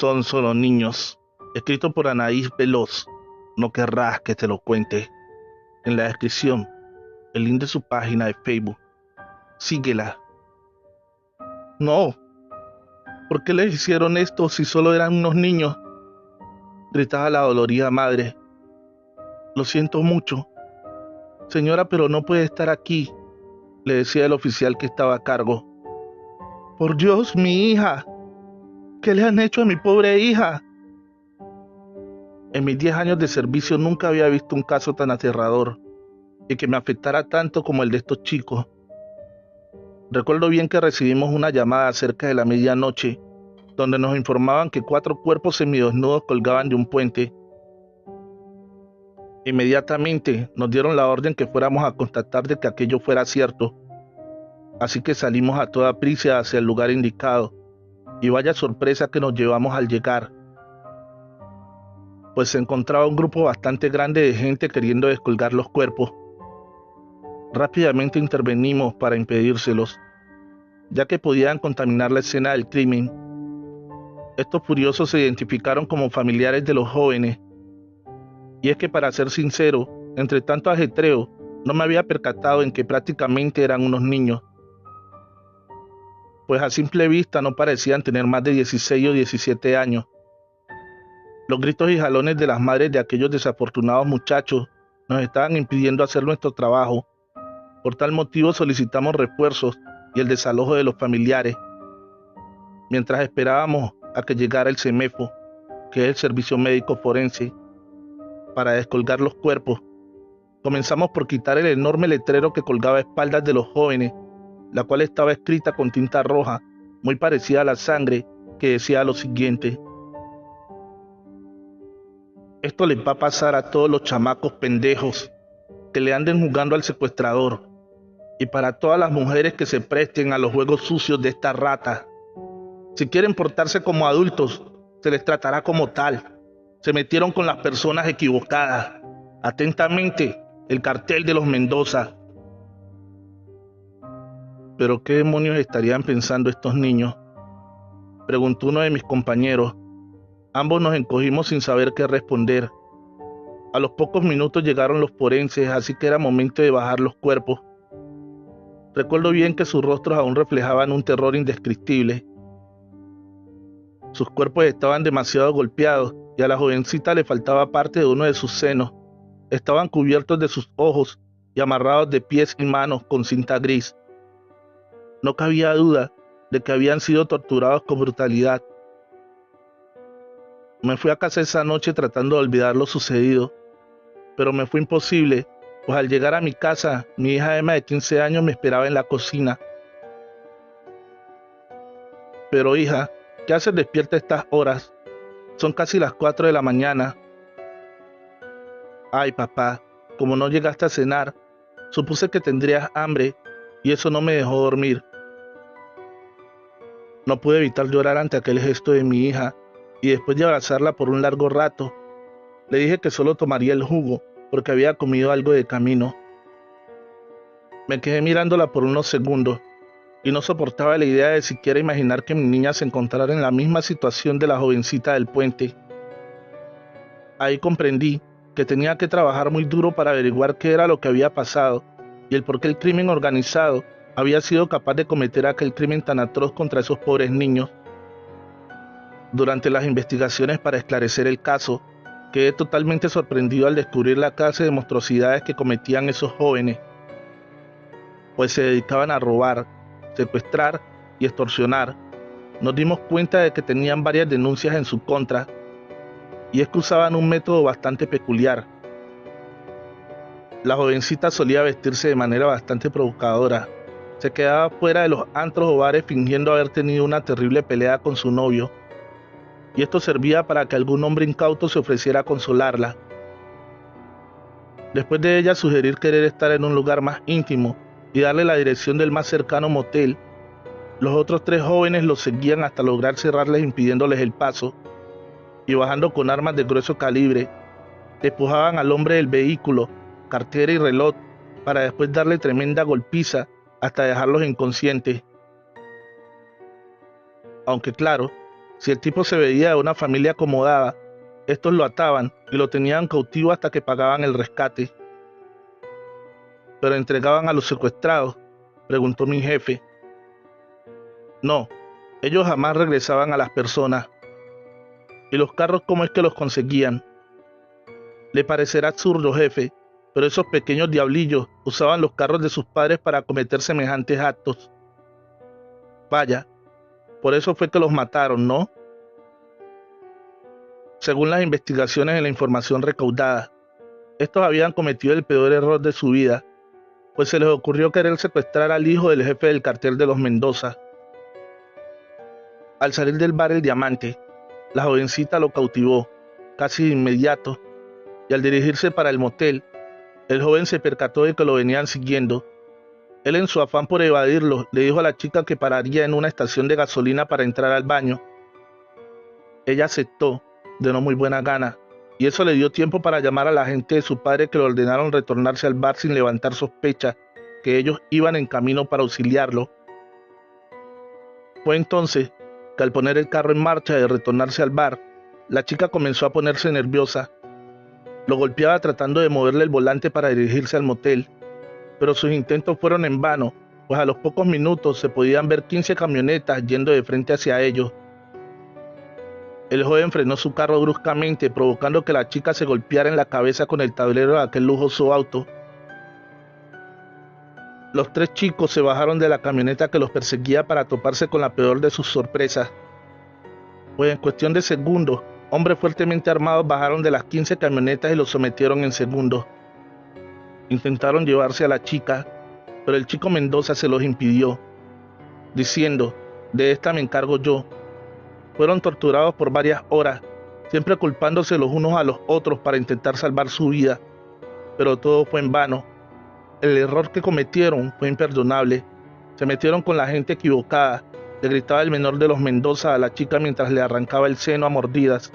Son solo niños. Escrito por Anaís Veloz. No querrás que te lo cuente. En la descripción, el link de su página de Facebook. Síguela. No. ¿Por qué les hicieron esto si solo eran unos niños? Gritaba la dolorida madre. Lo siento mucho. Señora, pero no puede estar aquí, le decía el oficial que estaba a cargo. Por Dios, mi hija. ¿Qué le han hecho a mi pobre hija? En mis 10 años de servicio nunca había visto un caso tan aterrador y que me afectara tanto como el de estos chicos. Recuerdo bien que recibimos una llamada cerca de la medianoche, donde nos informaban que 4 cuerpos semidesnudos colgaban de un puente. Inmediatamente nos dieron la orden que fuéramos a constatar de que aquello fuera cierto. Así que salimos a toda prisa hacia el lugar indicado, y vaya sorpresa que nos llevamos al llegar, pues se encontraba un grupo bastante grande de gente queriendo descolgar los cuerpos. Rápidamente intervenimos para impedírselos, ya que podían contaminar la escena del crimen. Estos furiosos se identificaron como familiares de los jóvenes, y es que para ser sincero, entre tanto ajetreo, no me había percatado en que prácticamente eran unos niños, pues a simple vista no parecían tener más de 16 o 17 años. Los gritos y jalones de las madres de aquellos desafortunados muchachos nos estaban impidiendo hacer nuestro trabajo. Por tal motivo solicitamos refuerzos y el desalojo de los familiares, mientras esperábamos a que llegara el CEMEFO, que es el Servicio Médico Forense, para descolgar los cuerpos. Comenzamos por quitar el enorme letrero que colgaba a espaldas de los jóvenes, la cual estaba escrita con tinta roja, muy parecida a la sangre, que decía lo siguiente: esto les va a pasar a todos los chamacos pendejos que le anden jugando al secuestrador, y para todas las mujeres que se presten a los juegos sucios de esta rata. Si quieren portarse como adultos, se les tratará como tal. Se metieron con las personas equivocadas. Atentamente, el cartel de los Mendoza. ¿Pero qué demonios estarían pensando estos niños?, preguntó uno de mis compañeros. Ambos nos encogimos sin saber qué responder. A los pocos minutos llegaron los forenses, así que era momento de bajar los cuerpos. Recuerdo bien que sus rostros aún reflejaban un terror indescriptible. Sus cuerpos estaban demasiado golpeados y a la jovencita le faltaba parte de uno de sus senos. Estaban cubiertos de sus ojos y amarrados de pies y manos con cinta gris. No cabía duda de que habían sido torturados con brutalidad. Me fui a casa esa noche tratando de olvidar lo sucedido, pero me fue imposible, pues al llegar a mi casa, mi hija Emma de 15 años me esperaba en la cocina. Pero hija, ¿qué haces despierta a estas horas? Son casi las 4 de la mañana. Ay, papá, como no llegaste a cenar, supuse que tendrías hambre y eso no me dejó dormir. No pude evitar llorar ante aquel gesto de mi hija y después de abrazarla por un largo rato, le dije que solo tomaría el jugo porque había comido algo de camino. Me quedé mirándola por unos segundos y no soportaba la idea de siquiera imaginar que mi niña se encontrara en la misma situación de la jovencita del puente. Ahí comprendí que tenía que trabajar muy duro para averiguar qué era lo que había pasado y el por qué el crimen organizado había sido capaz de cometer aquel crimen tan atroz contra esos pobres niños. Durante las investigaciones para esclarecer el caso, quedé totalmente sorprendido al descubrir la clase de monstruosidades que cometían esos jóvenes, pues se dedicaban a robar, secuestrar y extorsionar. Nos dimos cuenta de que tenían varias denuncias en su contra, y es que usaban un método bastante peculiar. La jovencita solía vestirse de manera bastante provocadora. Se quedaba fuera de los antros o bares fingiendo haber tenido una terrible pelea con su novio, y esto servía para que algún hombre incauto se ofreciera a consolarla. Después de ella sugerir querer estar en un lugar más íntimo y darle la dirección del más cercano motel, los otros 3 jóvenes los seguían hasta lograr cerrarles impidiéndoles el paso, y bajando con armas de grueso calibre, despojaban al hombre del vehículo, cartera y reloj, para después darle tremenda golpiza hasta dejarlos inconscientes. Aunque claro, Si el tipo se veía de una familia acomodada, estos lo ataban y lo tenían cautivo hasta que pagaban el rescate. ¿Pero entregaban a los secuestrados?, preguntó mi jefe. No, ellos jamás regresaban a las personas. ¿Y los carros cómo es que los conseguían? Le parecerá absurdo, jefe, pero esos pequeños diablillos usaban los carros de sus padres para cometer semejantes actos. Vaya, por eso fue que los mataron, ¿no? Según las investigaciones y la información recaudada, estos habían cometido el peor error de su vida, pues se les ocurrió querer secuestrar al hijo del jefe del cartel de los Mendoza. Al salir del bar El Diamante, la jovencita lo cautivó, casi de inmediato, y al dirigirse para el motel, el joven se percató de que lo venían siguiendo. Él, en su afán por evadirlo, le dijo a la chica que pararía en una estación de gasolina para entrar al baño. Ella aceptó, de no muy buena gana, y eso le dio tiempo para llamar a la gente de su padre, que le ordenaron retornarse al bar sin levantar sospecha que ellos iban en camino para auxiliarlo. Fue entonces que, al poner el carro en marcha y retornarse al bar, la chica comenzó a ponerse nerviosa. Lo golpeaba tratando de moverle el volante para dirigirse al motel, pero sus intentos fueron en vano, pues a los pocos minutos se podían ver 15 camionetas yendo de frente hacia ellos. El joven frenó su carro bruscamente, provocando que la chica se golpeara en la cabeza con el tablero de aquel lujoso auto. Los tres chicos se bajaron de la camioneta que los perseguía para toparse con la peor de sus sorpresas, pues en cuestión de segundos, hombres fuertemente armados bajaron de las 15 camionetas y los sometieron en segundos. Intentaron llevarse a la chica, pero el chico Mendoza se los impidió, diciendo: de esta me encargo yo. Fueron torturados por varias horas, siempre culpándose los unos a los otros para intentar salvar su vida, pero todo fue en vano. El error que cometieron fue imperdonable. Se metieron con la gente equivocada, le gritaba el menor de los Mendoza a la chica mientras le arrancaba el seno a mordidas.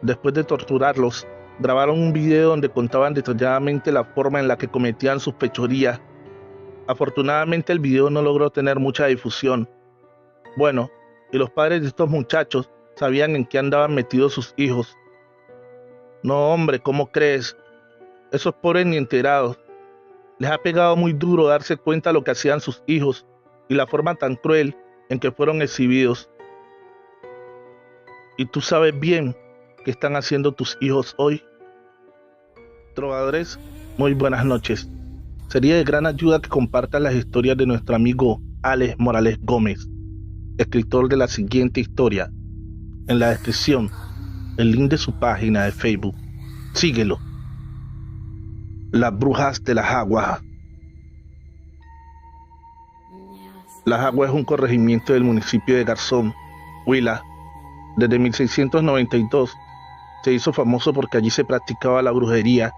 Después de torturarlos, grabaron un video donde contaban detalladamente la forma en la que cometían sus fechorías. Afortunadamente el video no logró tener mucha difusión. Bueno, y los padres de estos muchachos sabían en qué andaban metidos sus hijos. No, hombre, ¿cómo crees? Esos pobres ni enterados. Les ha pegado muy duro darse cuenta de lo que hacían sus hijos y la forma tan cruel en que fueron exhibidos. ¿Y tú sabes bien qué están haciendo tus hijos hoy? Trovadores, muy buenas noches. Sería de gran ayuda que compartan las historias de nuestro amigo Alex Morales Gómez, escritor de la siguiente historia. En la descripción, el link de su página de Facebook. Síguelo. Las brujas de Las Aguas. Las Aguas es un corregimiento del municipio de Garzón, Huila. Desde 1692 se hizo famoso porque allí se practicaba la brujería.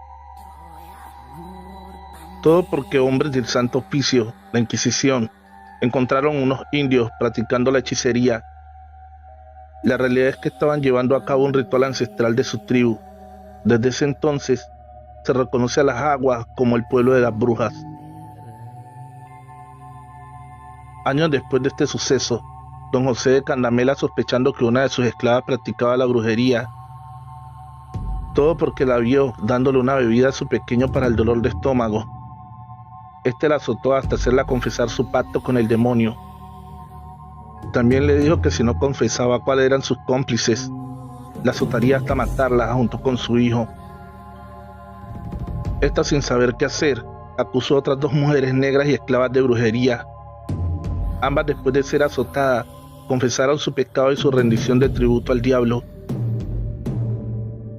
Todo porque hombres del Santo Oficio, la Inquisición, encontraron unos indios practicando la hechicería. La realidad es que estaban llevando a cabo un ritual ancestral de su tribu. Desde ese entonces se reconoce a Las Aguas como el pueblo de las brujas. Años después de este suceso, don José de Candamela, sospechando que una de sus esclavas practicaba la brujería, todo porque la vio dándole una bebida a su pequeño para el dolor de estómago. Este la azotó hasta hacerla confesar su pacto con el demonio. También le dijo que si no confesaba cuáles eran sus cómplices, la azotaría hasta matarla junto con su hijo. Esta, sin saber qué hacer, acusó a otras dos mujeres negras y esclavas de brujería. Ambas, después de ser azotadas, confesaron su pecado y su rendición de tributo al diablo.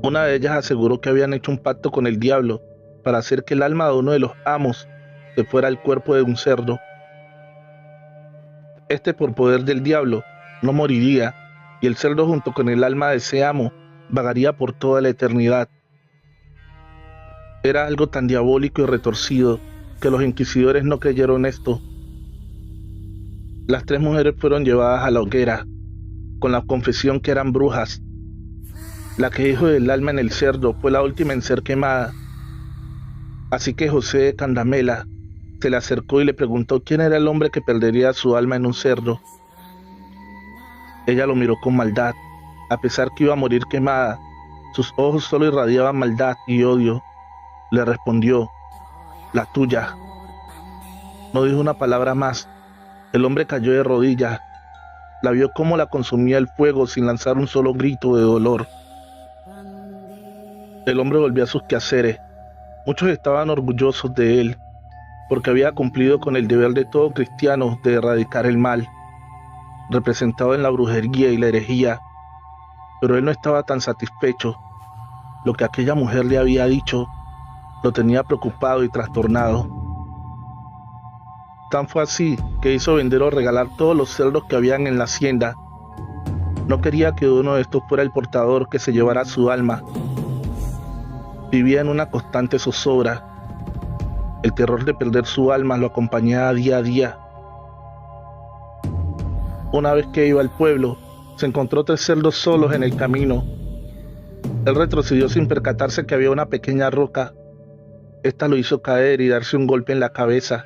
Una de ellas aseguró que habían hecho un pacto con el diablo para hacer que el alma de uno de los amos se fuera al cuerpo de un cerdo. Este, por poder del diablo, no moriría, y el cerdo junto con el alma de ese amo vagaría por toda la eternidad. Era algo tan diabólico y retorcido que los inquisidores no creyeron esto. Las tres mujeres fueron llevadas a la hoguera, con la confesión que eran brujas. La que dijo del alma en el cerdo fue la última en ser quemada. Así que José de Candamela se le acercó y le preguntó quién era el hombre que perdería su alma en un cerdo. Ella lo miró con maldad. A pesar que iba a morir quemada, sus ojos solo irradiaban maldad y odio. Le respondió: la tuya. No dijo una palabra más. El hombre cayó de rodillas. La vio cómo la consumía el fuego sin lanzar un solo grito de dolor. El hombre volvió a sus quehaceres. Muchos estaban orgullosos de él, porque había cumplido con el deber de todo cristiano de erradicar el mal, representado en la brujería y la herejía. Pero él no estaba tan satisfecho. Lo que aquella mujer le había dicho lo tenía preocupado y trastornado. Tan fue así que hizo vender o regalar todos los cerdos que habían en la hacienda. No quería que uno de estos fuera el portador que se llevara su alma. Vivía en una constante zozobra. El terror de perder su alma lo acompañaba día a día. Una vez que iba al pueblo, se encontró 3 cerdos solos en el camino. Él retrocedió sin percatarse que había una pequeña roca. Esta lo hizo caer y darse un golpe en la cabeza.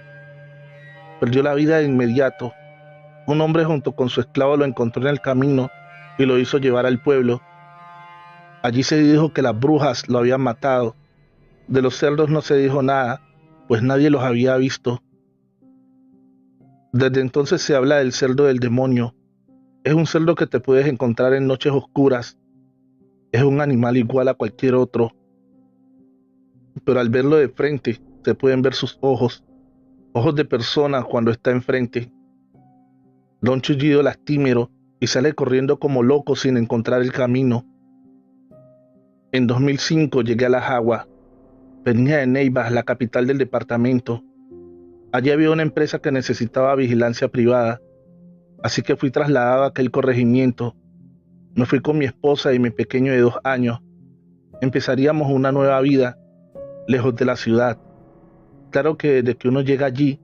Perdió la vida de inmediato. Un hombre junto con su esclavo lo encontró en el camino y lo hizo llevar al pueblo. Allí se dijo que las brujas lo habían matado. De los cerdos no se dijo nada, pues nadie los había visto. Desde entonces se habla del cerdo del demonio. Es un cerdo que te puedes encontrar en noches oscuras. Es un animal igual a cualquier otro. Pero al verlo de frente, se pueden ver sus ojos. Ojos de persona cuando está enfrente. Da un chillido lastimero y sale corriendo como loco sin encontrar el camino. En 2005 llegué a La Jagua. Venía de Neiva, la capital del departamento. Allí había una empresa que necesitaba vigilancia privada, así que fui trasladado a aquel corregimiento. Me fui con mi esposa y mi pequeño de 2 años. Empezaríamos una nueva vida, lejos de la ciudad. Claro que desde que uno llega allí,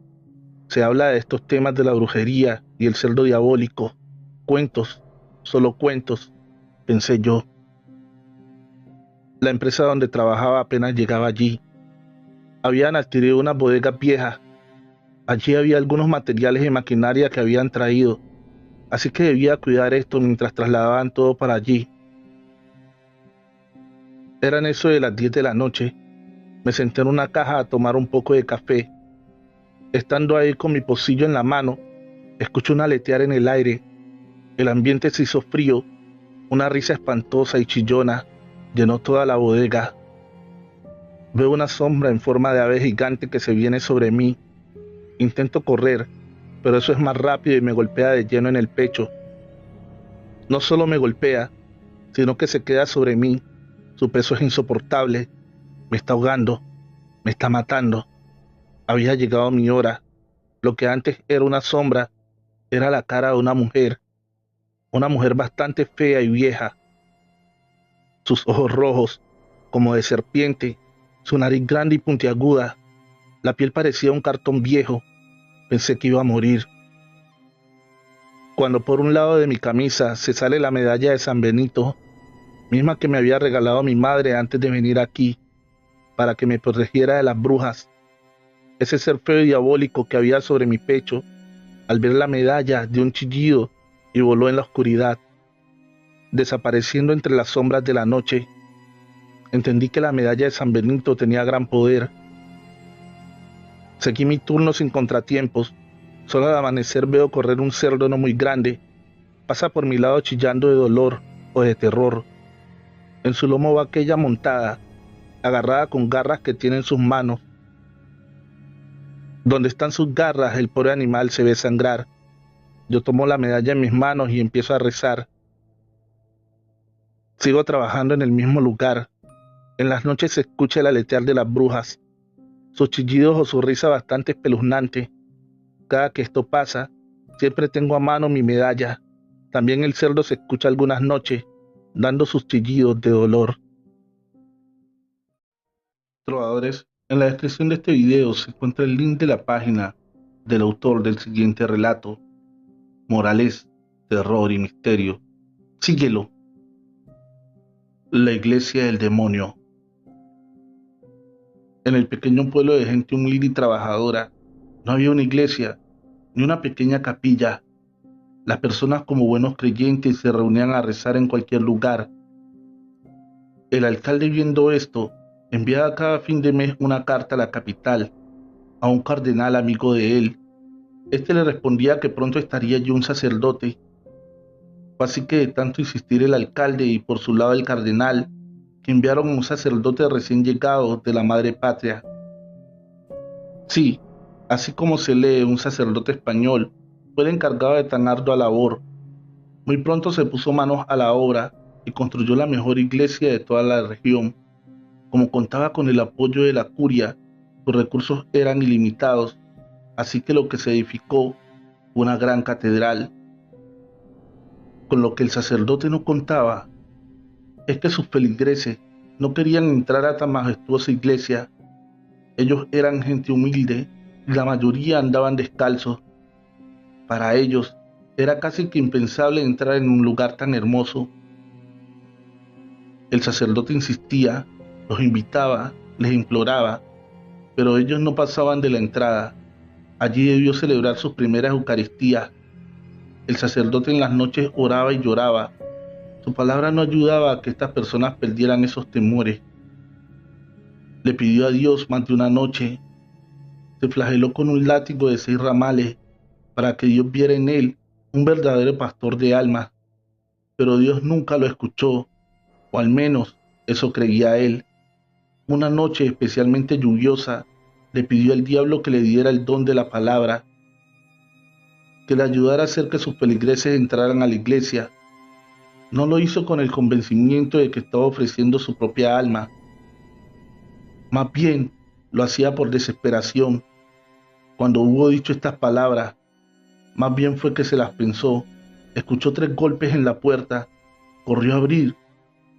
se habla de estos temas de la brujería y el cerdo diabólico. Cuentos, solo cuentos, pensé yo. La empresa donde trabajaba apenas llegaba allí. Habían adquirido unas bodegas viejas. Allí había algunos materiales y maquinaria que habían traído, así que debía cuidar esto mientras trasladaban todo para allí. Eran eso de las 10 de la noche. Me senté en una caja a tomar un poco de café. Estando ahí con mi pocillo en la mano, escuché un aletear en el aire. El ambiente se hizo frío. Una risa espantosa y chillona llenó toda la bodega. Veo una sombra en forma de ave gigante que se viene sobre mí. Intento correr, pero eso es más rápido y me golpea de lleno en el pecho. No solo me golpea, sino que se queda sobre mí. Su peso es insoportable. Me está ahogando. Me está matando. Había llegado mi hora. Lo que antes era una sombra, era la cara de una mujer bastante fea y vieja. Sus ojos rojos, como de serpiente, su nariz grande y puntiaguda. La piel parecía un cartón viejo. Pensé que iba a morir. Cuando por un lado de mi camisa se sale la medalla de San Benito, misma que me había regalado mi madre antes de venir aquí, para que me protegiera de las brujas. Ese ser feo y diabólico que había sobre mi pecho, al ver la medalla, dio un chillido y voló en la oscuridad, desapareciendo entre las sombras de la noche. Entendí que la medalla de San Benito tenía gran poder. Seguí mi turno sin contratiempos. Solo al amanecer veo correr un cerdo no muy grande. Pasa por mi lado chillando de dolor o de terror. En su lomo va aquella montada, agarrada con garras que tiene en sus manos. Donde están sus garras, el pobre animal se ve sangrar. Yo tomo la medalla en mis manos y empiezo a rezar. Sigo trabajando en el mismo lugar. En las noches se escucha el aletear de las brujas, sus chillidos o su risa bastante espeluznante. Cada que esto pasa, siempre tengo a mano mi medalla. También el cerdo se escucha algunas noches, dando sus chillidos de dolor. Trovadores, en la descripción de este video se encuentra el link de la página del autor del siguiente relato, Morales, Terror y Misterio. Síguelo. La iglesia del demonio. En el pequeño pueblo de gente humilde y trabajadora, no había una iglesia, ni una pequeña capilla. Las personas como buenos creyentes se reunían a rezar en cualquier lugar. El alcalde, viendo esto, enviaba cada fin de mes una carta a la capital, a un cardenal amigo de él. Este le respondía que pronto estaría allí un sacerdote. Fue así que de tanto insistir el alcalde y por su lado el cardenal, que enviaron a un sacerdote recién llegado de la madre patria. Sí, así como se lee, un sacerdote español fue el encargado de tan ardua labor. Muy pronto se puso manos a la obra y construyó la mejor iglesia de toda la región. Como contaba con el apoyo de la curia, sus recursos eran ilimitados, así que lo que se edificó fue una gran catedral. Con lo que el sacerdote no contaba es que sus feligreses no querían entrar a tan majestuosa iglesia. Ellos eran gente humilde y la mayoría andaban descalzos. Para ellos era casi que impensable entrar en un lugar tan hermoso. El sacerdote insistía, los invitaba, les imploraba, pero ellos no pasaban de la entrada. Allí debió celebrar sus primeras Eucaristías. El sacerdote en las noches oraba y lloraba. Su palabra no ayudaba a que estas personas perdieran esos temores. Le pidió a Dios más de una noche. Se flageló con un látigo de 6 ramales para que Dios viera en él un verdadero pastor de almas. Pero Dios nunca lo escuchó, o al menos eso creía él. Una noche especialmente lluviosa, le pidió al diablo que le diera el don de la palabra, que le ayudara a hacer que sus feligreses entraran a la iglesia. No lo hizo con el convencimiento de que estaba ofreciendo su propia alma. Más bien, lo hacía por desesperación. Cuando hubo dicho estas palabras, más bien fue que se las pensó. Escuchó 3 golpes en la puerta, corrió a abrir,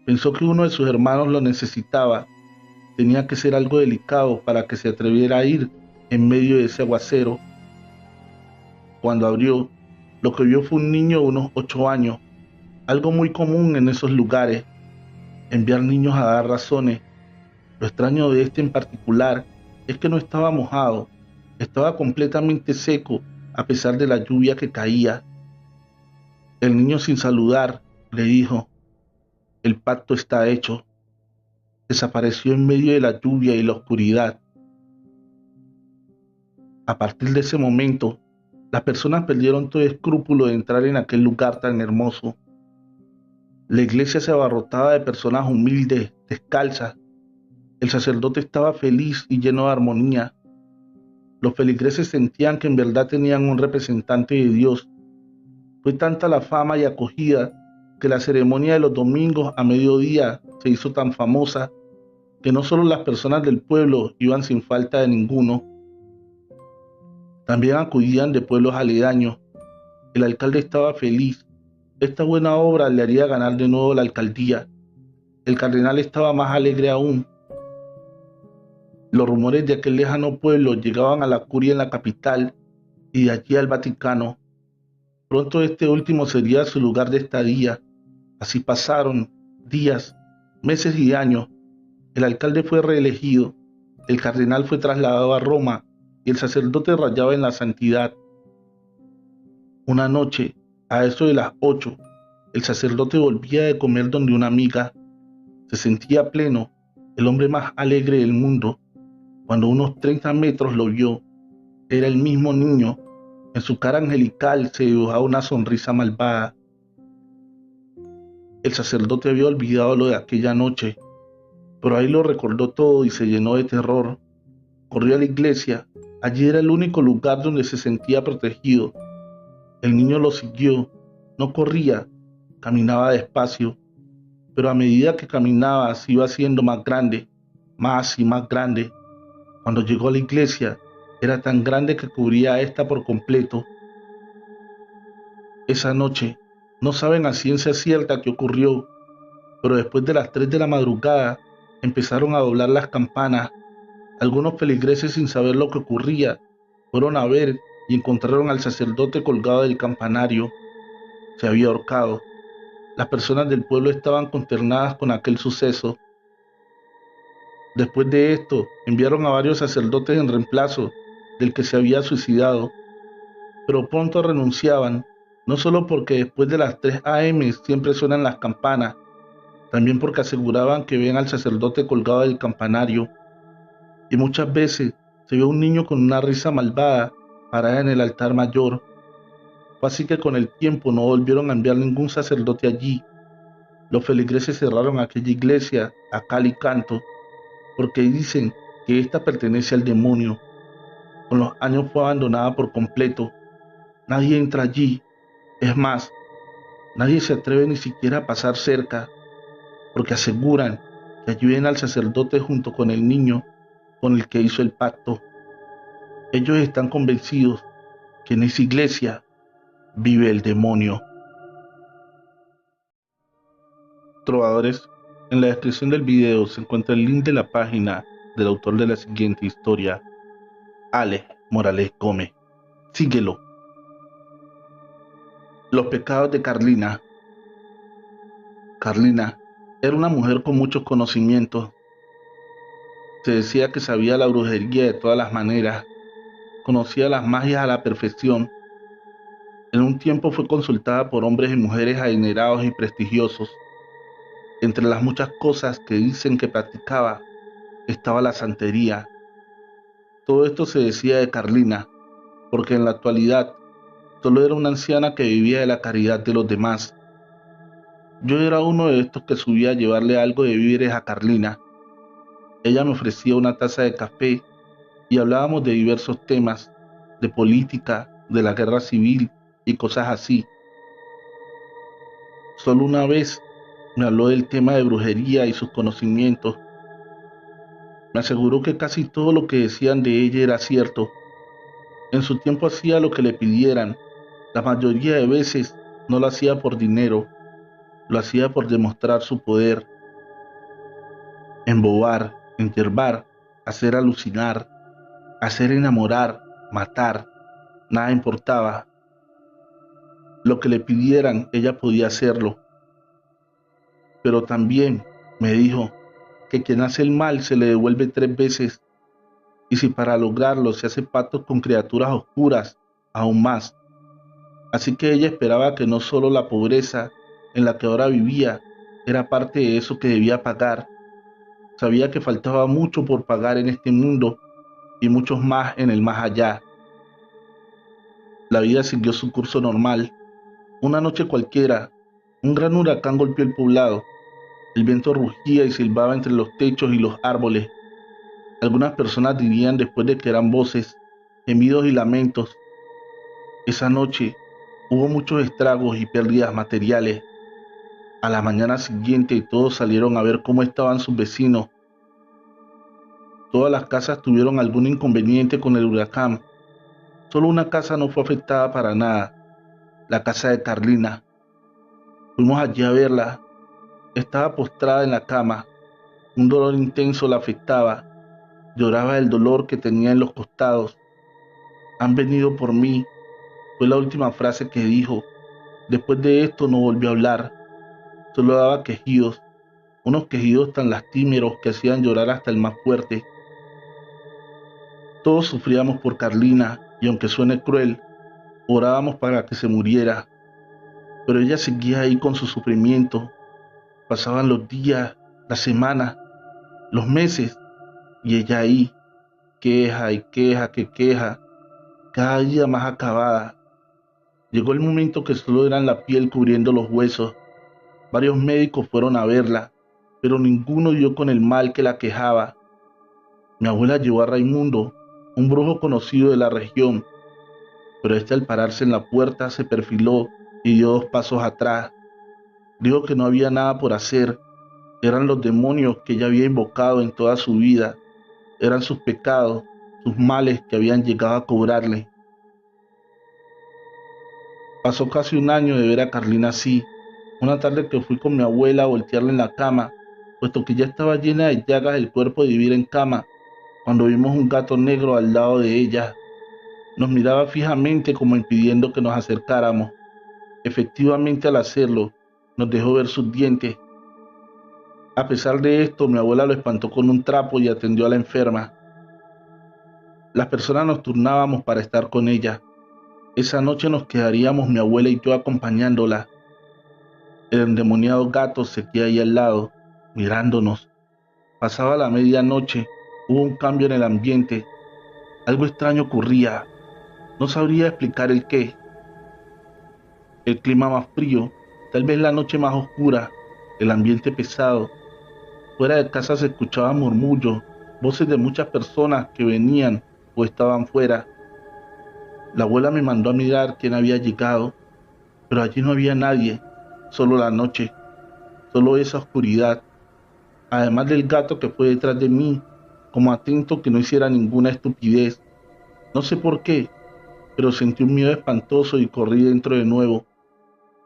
pensó que uno de sus hermanos lo necesitaba. Tenía que ser algo delicado para que se atreviera a ir en medio de ese aguacero. Cuando abrió, lo que vio fue un niño de unos 8 años, algo muy común en esos lugares, enviar niños a dar razones. Lo extraño de este en particular es que no estaba mojado, estaba completamente seco a pesar de la lluvia que caía. El niño, sin saludar, le dijo: "El pacto está hecho". Desapareció en medio de la lluvia y la oscuridad. A partir de ese momento, las personas perdieron todo escrúpulo de entrar en aquel lugar tan hermoso. La iglesia se abarrotaba de personas humildes, descalzas. El sacerdote estaba feliz y lleno de armonía. Los feligreses sentían que en verdad tenían un representante de Dios. Fue tanta la fama y acogida que la ceremonia de los domingos a mediodía se hizo tan famosa que no solo las personas del pueblo iban sin falta de ninguno, también acudían de pueblos aledaños. El alcalde estaba feliz. Esta buena obra le haría ganar de nuevo la alcaldía. El cardenal estaba más alegre aún. Los rumores de aquel lejano pueblo llegaban a la curia en la capital y de allí al Vaticano. Pronto este último sería su lugar de estadía. Así pasaron días, meses y años. El alcalde fue reelegido, el cardenal fue trasladado a Roma y el sacerdote rayaba en la santidad. Una noche, a eso de las 8, el sacerdote volvía de comer donde una amiga. Se sentía pleno, el hombre más alegre del mundo. Cuando a unos 30 metros lo vio, era el mismo niño. En su cara angelical se dibujaba una sonrisa malvada. El sacerdote había olvidado lo de aquella noche, pero ahí lo recordó todo y se llenó de terror. Corrió a la iglesia. Allí era el único lugar donde se sentía protegido. El niño lo siguió. No corría, caminaba despacio, pero a medida que caminaba se iba haciendo más grande, más y más grande. Cuando llegó a la iglesia, era tan grande que cubría a esta por completo. Esa noche, no saben a ciencia cierta qué ocurrió, pero después de las 3 de la madrugada, empezaron a doblar las campanas. Algunos feligreses, sin saber lo que ocurría, fueron a ver y encontraron al sacerdote colgado del campanario. Se había ahorcado. Las personas del pueblo estaban consternadas con aquel suceso. Después de esto, enviaron a varios sacerdotes en reemplazo del que se había suicidado, pero pronto renunciaban. No solo porque después de las 3 a.m. siempre suenan las campanas, también porque aseguraban que ven al sacerdote colgado del campanario, y muchas veces se ve un niño con una risa malvada parada en el altar mayor. Fue así que con el tiempo no volvieron a enviar ningún sacerdote allí. Los feligreses cerraron aquella iglesia a cal y canto, porque dicen que ésta pertenece al demonio. Con los años fue abandonada por completo. Nadie entra allí. Es más, nadie se atreve ni siquiera a pasar cerca, porque aseguran que allí ven al sacerdote junto con el niño con el que hizo el pacto. Ellos están convencidos que en esa iglesia vive el demonio. Trovadores, en la descripción del video se encuentra el link de la página del autor de la siguiente historia, Alex Morales Gómez. Síguelo. Los pecados de Carlina. Carlina era una mujer con muchos conocimientos. Se decía que sabía la brujería de todas las maneras, conocía las magias a la perfección. En un tiempo fue consultada por hombres y mujeres adinerados y prestigiosos. Entre las muchas cosas que dicen que practicaba estaba la santería. Todo esto se decía de Carlina, porque en la actualidad solo era una anciana que vivía de la caridad de los demás. Yo era uno de estos que subía a llevarle algo de víveres a Carlina. Ella me ofrecía una taza de café y hablábamos de diversos temas, de política, de la guerra civil y cosas así. Solo una vez me habló del tema de brujería y sus conocimientos. Me aseguró que casi todo lo que decían de ella era cierto. En su tiempo hacía lo que le pidieran. La mayoría de veces no lo hacía por dinero, lo hacía por demostrar su poder. Embobar, enyerbar, hacer alucinar, hacer enamorar, matar, nada importaba. Lo que le pidieran, ella podía hacerlo. Pero también me dijo que quien hace el mal se le devuelve 3 veces, y si para lograrlo se hace pactos con criaturas oscuras, aún más. Así que ella esperaba que no solo la pobreza en la que ahora vivía era parte de eso que debía pagar. Sabía que faltaba mucho por pagar en este mundo y muchos más en el más allá. La vida siguió su curso normal. Una noche cualquiera, un gran huracán golpeó el poblado. El viento rugía y silbaba entre los techos y los árboles. Algunas personas dirían después de que eran voces, gemidos y lamentos. Esa noche hubo muchos estragos y pérdidas materiales. A la mañana siguiente todos salieron a ver cómo estaban sus vecinos. Todas las casas tuvieron algún inconveniente con el huracán. Solo una casa no fue afectada para nada, la casa de Carlina. Fuimos allí a verla. Estaba postrada en la cama. Un dolor intenso la afectaba. Lloraba del dolor que tenía en los costados. Han venido por mí, fue la última frase que dijo. Después de esto no volvió a hablar. Solo daba quejidos, unos quejidos tan lastimeros que hacían llorar hasta el más fuerte. Todos sufríamos por Carlina y aunque suene cruel, orábamos para que se muriera. Pero ella seguía ahí con su sufrimiento. Pasaban los días, las semanas, los meses, y ella ahí, queja y queja que queja, cada día más acabada. Llegó el momento que solo eran la piel cubriendo los huesos. Varios médicos fueron a verla, pero ninguno dio con el mal que la quejaba. Mi abuela llevó a Raimundo, un brujo conocido de la región, pero este al pararse en la puerta se perfiló y dio 2 pasos atrás. Dijo que no había nada por hacer, eran los demonios que ella había invocado en toda su vida, eran sus pecados, sus males que habían llegado a cobrarle. Pasó casi un año de ver a Carlina así. Una tarde que fui con mi abuela a voltearla en la cama, puesto que ya estaba llena de llagas el cuerpo de vivir en cama, cuando vimos un gato negro al lado de ella. Nos miraba fijamente como impidiendo que nos acercáramos. Efectivamente, al hacerlo, nos dejó ver sus dientes. A pesar de esto, mi abuela lo espantó con un trapo y atendió a la enferma. Las personas nos turnábamos para estar con ella. Esa noche nos quedaríamos mi abuela y yo acompañándola. El endemoniado gato seguía ahí al lado, mirándonos. Pasaba la medianoche, hubo un cambio en el ambiente. Algo extraño ocurría. No sabría explicar el qué. El clima más frío, tal vez la noche más oscura, el ambiente pesado. Fuera de casa se escuchaban murmullos, voces de muchas personas que venían o estaban fuera. La abuela me mandó a mirar quién había llegado, pero allí no había nadie, solo la noche, solo esa oscuridad, además del gato que fue detrás de mí, como atento que no hiciera ninguna estupidez. No sé por qué, pero sentí un miedo espantoso y corrí dentro de nuevo.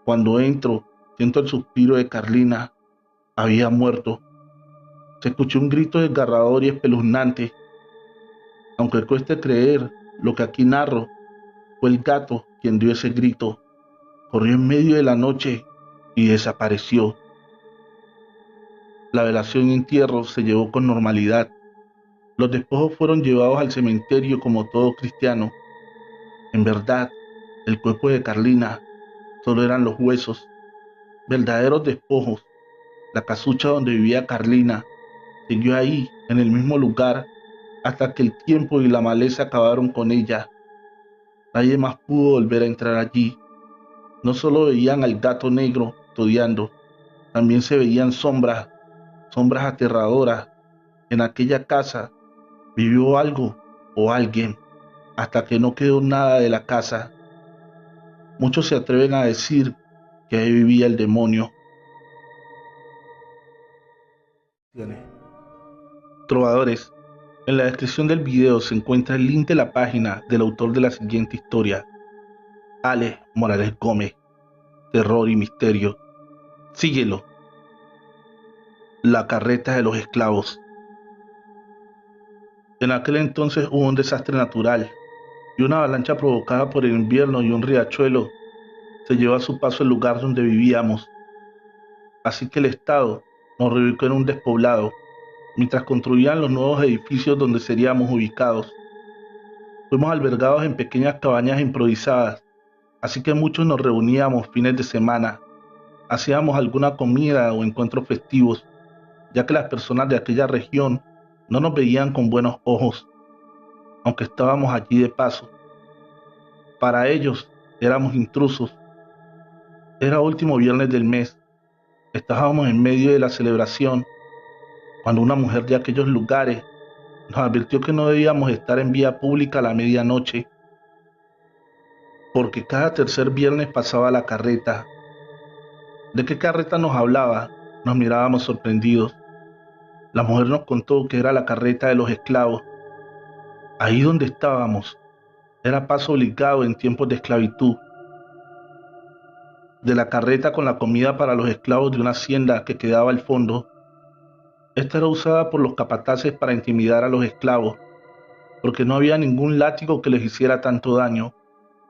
Cuando entro, siento el suspiro de Carlina. Había muerto. Se escuchó un grito desgarrador y espeluznante. Aunque cueste creer lo que aquí narro, fue el gato quien dio ese grito. Corrió en medio de la noche y desapareció. La velación y entierro se llevó con normalidad. Los despojos fueron llevados al cementerio como todo cristiano. En verdad, el cuerpo de Carlina solo eran los huesos, verdaderos despojos. La casucha donde vivía Carlina siguió ahí, en el mismo lugar, hasta que el tiempo y la maleza acabaron con ella. Nadie más pudo volver a entrar allí. No solo veían al gato negro todeando, también se veían sombras, sombras aterradoras. En aquella casa vivió algo o alguien, hasta que no quedó nada de la casa. Muchos se atreven a decir que ahí vivía el demonio. Trovadores, en la descripción del video se encuentra el link de la página del autor de la siguiente historia, Ale Morales Gómez, Terror y Misterio. Síguelo. La carreta de los esclavos. En aquel entonces hubo un desastre natural y una avalancha provocada por el invierno y un riachuelo se llevó a su paso el lugar donde vivíamos. Así que el Estado nos reubicó en un despoblado, mientras construían los nuevos edificios donde seríamos ubicados. Fuimos albergados en pequeñas cabañas improvisadas, así que muchos nos reuníamos fines de semana, hacíamos alguna comida o encuentros festivos, ya que las personas de aquella región no nos veían con buenos ojos, aunque estábamos allí de paso. Para ellos éramos intrusos. Era último viernes del mes, estábamos en medio de la celebración, cuando una mujer de aquellos lugares nos advirtió que no debíamos estar en vía pública a la medianoche, porque cada tercer viernes pasaba la carreta. ¿De qué carreta nos hablaba? Nos mirábamos sorprendidos. La mujer nos contó que era la carreta de los esclavos. Ahí donde estábamos, era paso obligado en tiempos de esclavitud. De la carreta con la comida para los esclavos de una hacienda que quedaba al fondo. Esta era usada por los capataces para intimidar a los esclavos, porque no había ningún látigo que les hiciera tanto daño,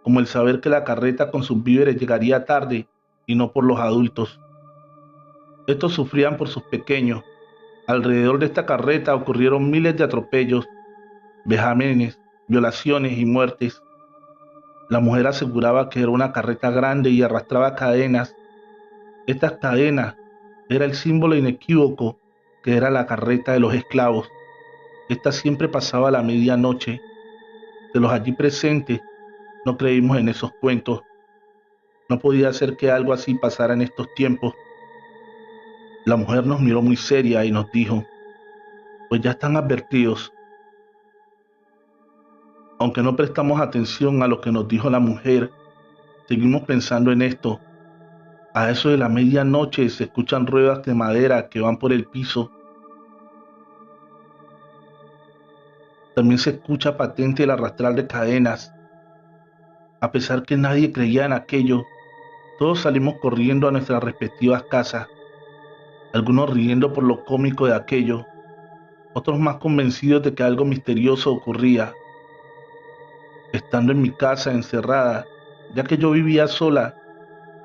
como el saber que la carreta con sus víveres llegaría tarde y no por los adultos. Estos sufrían por sus pequeños. Alrededor de esta carreta ocurrieron miles de atropellos, vejámenes, violaciones y muertes. La mujer aseguraba que era una carreta grande y arrastraba cadenas. Estas cadenas era el símbolo inequívoco que era la carreta de los esclavos. Esta siempre pasaba a la medianoche. De los allí presentes, no creímos en esos cuentos. No podía ser que algo así pasara en estos tiempos. La mujer nos miró muy seria y nos dijo, pues ya están advertidos. Aunque no prestamos atención a lo que nos dijo la mujer, seguimos pensando en esto. A eso de la medianoche se escuchan ruedas de madera que van por el piso. También se escucha patente el arrastrar de cadenas. A pesar que nadie creía en aquello, todos salimos corriendo a nuestras respectivas casas, algunos riendo por lo cómico de aquello, otros más convencidos de que algo misterioso ocurría. Estando en mi casa encerrada, ya que yo vivía sola,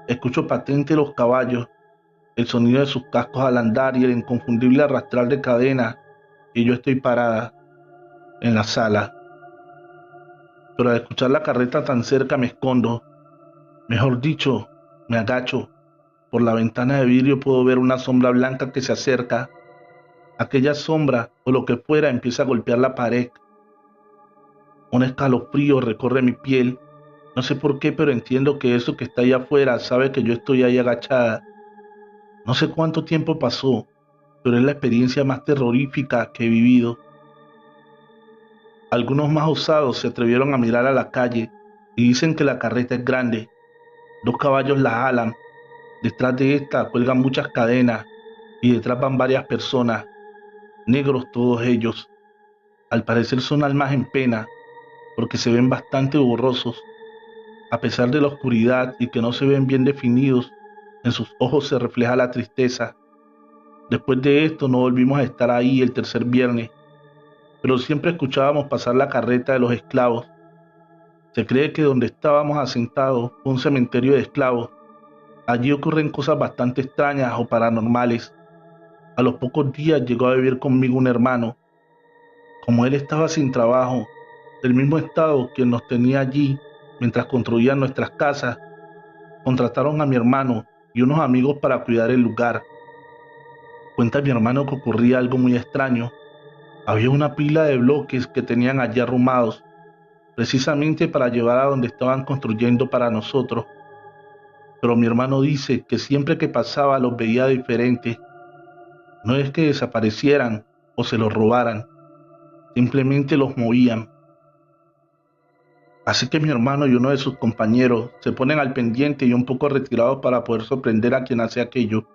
escucho patente los caballos, el sonido de sus cascos al andar y el inconfundible arrastrar de cadena, y yo estoy parada en la sala. pero al escuchar la carreta tan cerca me escondo. Mejor dicho, me agacho. Por la ventana de vidrio puedo ver una sombra blanca que se acerca. Aquella sombra, o lo que fuera, empieza a golpear la pared. Un escalofrío recorre mi piel. No sé por qué, pero entiendo que eso que está ahí afuera sabe que yo estoy ahí agachada. No sé cuánto tiempo pasó, pero es la experiencia más terrorífica que he vivido. Algunos más osados se atrevieron a mirar a la calle y dicen que la carreta es grande. 2 caballos la jalan. Detrás de esta cuelgan muchas cadenas y detrás van varias personas, negros todos ellos. Al parecer son almas en pena, porque se ven bastante borrosos. A pesar de la oscuridad y que no se ven bien definidos, en sus ojos se refleja la tristeza. Después de esto no volvimos a estar ahí el tercer viernes, pero siempre escuchábamos pasar la carreta de los esclavos. Se cree que donde estábamos asentados fue un cementerio de esclavos. Allí ocurren cosas bastante extrañas o paranormales. A los pocos días llegó a vivir conmigo un hermano. Como él estaba sin trabajo, del mismo estado que nos tenía allí mientras construían nuestras casas, contrataron a mi hermano y unos amigos para cuidar el lugar. Cuenta mi hermano que ocurría algo muy extraño. Había una pila de bloques que tenían allí arrumados, precisamente para llevar a donde estaban construyendo para nosotros. Pero mi hermano dice que siempre que pasaba los veía diferentes. No es que desaparecieran o se los robaran, simplemente los movían. Así que mi hermano y uno de sus compañeros se ponen al pendiente y un poco retirados para poder sorprender a quien hace aquello.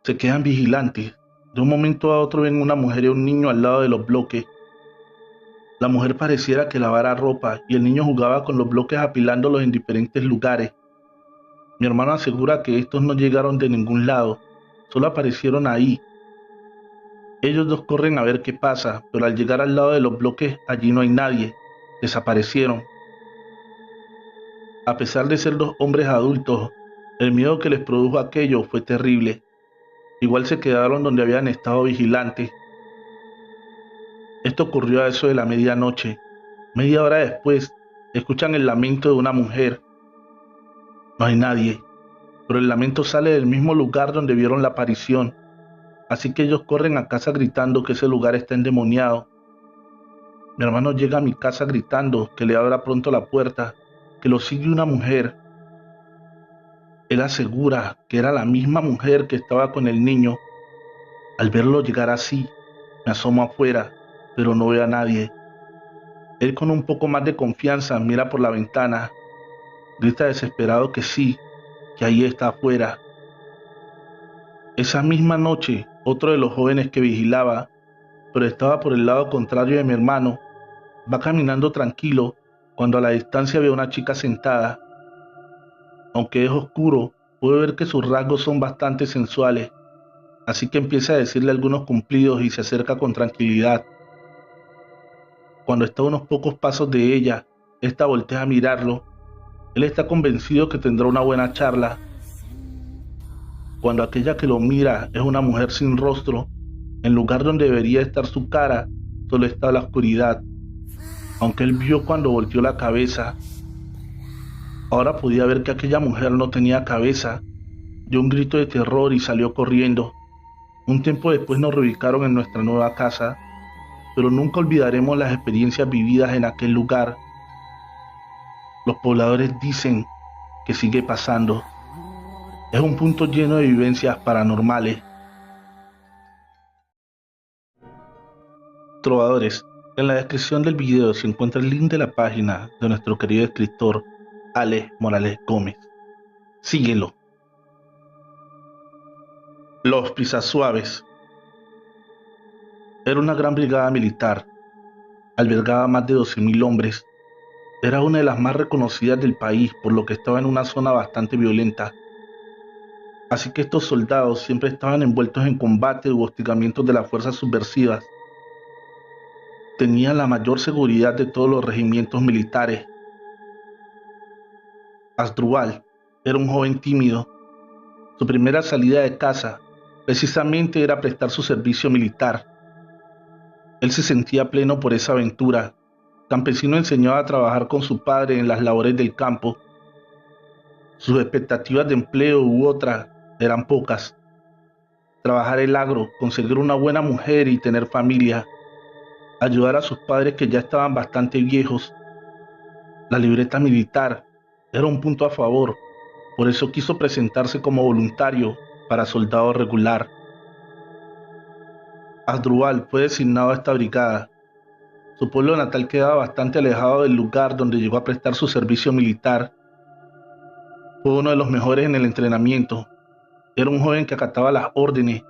Se quedan vigilantes. De un momento a otro ven una mujer y un niño al lado de los bloques. La mujer pareciera que lavara ropa y el niño jugaba con los bloques apilándolos en diferentes lugares. Mi hermano asegura que estos no llegaron de ningún lado, solo aparecieron ahí. Ellos dos corren a ver qué pasa, pero al llegar al lado de los bloques allí no hay nadie. Desaparecieron. A pesar de ser 2 hombres adultos, el miedo que les produjo aquello fue terrible. Igual se quedaron donde habían estado vigilantes. Esto ocurrió a eso de la medianoche. Media hora después, escuchan el lamento de una mujer. No hay nadie, pero el lamento sale del mismo lugar donde vieron la aparición. Así que ellos corren a casa gritando que ese lugar está endemoniado. Mi hermano llega a mi casa gritando que le abra pronto la puerta, que lo sigue una mujer. Él asegura que era la misma mujer que estaba con el niño. Al verlo llegar así, me asomo afuera, pero no veo a nadie. Él con un poco más de confianza mira por la ventana, grita desesperado que sí, que ahí está afuera. Esa misma noche, otro de los jóvenes que vigilaba, pero estaba por el lado contrario de mi hermano, va caminando tranquilo cuando a la distancia ve a una chica sentada. Aunque es oscuro, puede ver que sus rasgos son bastante sensuales, así que empieza a decirle algunos cumplidos y se acerca con tranquilidad. Cuando está a unos pocos pasos de ella, esta voltea a mirarlo. Él está convencido que tendrá una buena charla. Cuando aquella que lo mira es una mujer sin rostro, en lugar donde debería estar su cara, solo está la oscuridad. Aunque él vio cuando volteó la cabeza, ahora podía ver que aquella mujer no tenía cabeza. Dio un grito de terror y salió corriendo. Un tiempo después nos reubicaron en nuestra nueva casa, pero nunca olvidaremos las experiencias vividas en aquel lugar. Los pobladores dicen que sigue pasando. Es un punto lleno de vivencias paranormales. Trovadores, en la descripción del video se encuentra el link de la página de nuestro querido escritor Alex Morales Gómez. Síguelo. Los Pisasuaves. Era una gran brigada militar. Albergaba más de 12.000 hombres. Era una de las más reconocidas del país, por lo que estaba en una zona bastante violenta. Así que estos soldados siempre estaban envueltos en combate u hostigamientos de las fuerzas subversivas. Tenían la mayor seguridad de todos los regimientos militares. Asdrúbal era un joven tímido. Su primera salida de casa precisamente era prestar su servicio militar. Él se sentía pleno por esa aventura. Campesino enseñaba a trabajar con su padre en las labores del campo. Sus expectativas de empleo u otras eran pocas. Trabajar el agro, conseguir una buena mujer y tener familia, ayudar a sus padres que ya estaban bastante viejos. La libreta militar era un punto a favor, por eso quiso presentarse como voluntario para soldado regular. Asdrúbal fue designado a esta brigada. Su pueblo natal quedaba bastante alejado del lugar donde llegó a prestar su servicio militar. Fue uno de los mejores en el entrenamiento. Era un joven que acataba las órdenes,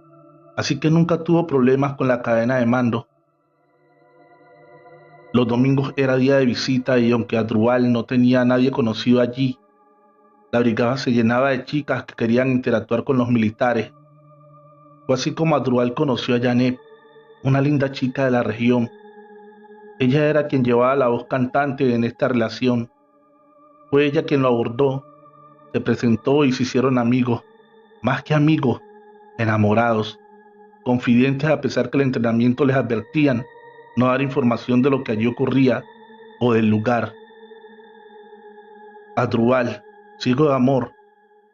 así que nunca tuvo problemas con la cadena de mando. Los domingos era día de visita y aunque Asdrúbal no tenía a nadie conocido allí, la brigada se llenaba de chicas que querían interactuar con los militares. Fue así como Asdrúbal conoció a Janet, una linda chica de la región. Ella era quien llevaba la voz cantante en esta relación. Fue ella quien lo abordó, se presentó y se hicieron amigos. Más que amigos, enamorados, confidentes a pesar que el entrenamiento les advertían no dar información de lo que allí ocurría o del lugar. Asdrúbal, ciego de amor,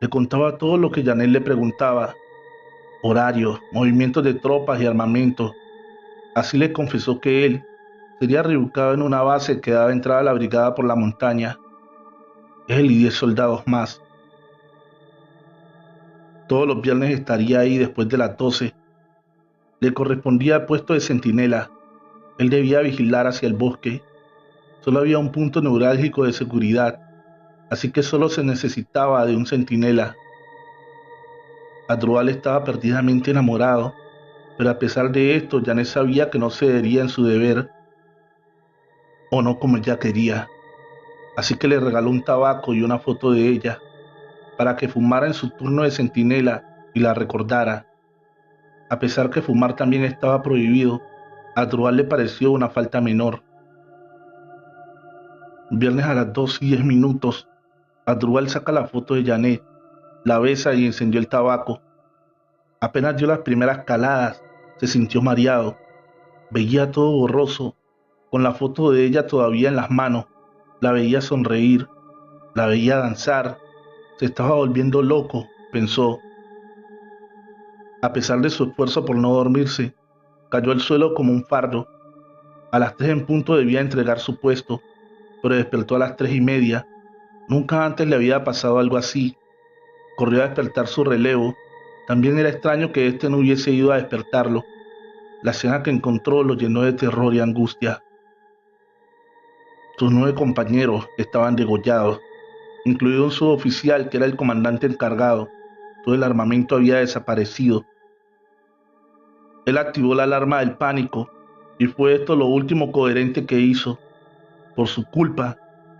le contaba todo lo que Janet le preguntaba: horarios, movimientos de tropas y armamento. Así le confesó que él sería reubicado en una base que daba entrada a la brigada por la montaña. Él y 10 soldados más. Todos los viernes estaría ahí después de las 12. Le correspondía el puesto de centinela. Él debía vigilar hacia el bosque. Solo había un punto neurálgico de seguridad, así que solo se necesitaba de un centinela. Asdrúbal estaba perdidamente enamorado, pero a pesar de esto, Janet sabía que no cedería en su deber, o no como ella quería. Así que le regaló un tabaco y una foto de ella, para que fumara en su turno de centinela y la recordara. A pesar que fumar también estaba prohibido, a Asdrúbal le pareció una falta menor. Viernes a las 2:10, Asdrúbal saca la foto de Janet, la besa y encendió el tabaco. Apenas dio las primeras caladas, se sintió mareado. Veía todo borroso, con la foto de ella todavía en las manos. La veía sonreír, la veía danzar. Se estaba volviendo loco, pensó. A pesar de su esfuerzo por no dormirse, cayó al suelo como un fardo. A las 3 en punto debía entregar su puesto, pero despertó a las 3:30. Nunca antes le había pasado algo así. Corrió a despertar su relevo. También era extraño que éste no hubiese ido a despertarlo. La escena que encontró lo llenó de terror y angustia. Sus 9 compañeros estaban degollados, incluido un suboficial que era el comandante encargado. Todo el armamento había desaparecido. Él activó la alarma del pánico y fue esto lo último coherente que hizo. Por su culpa,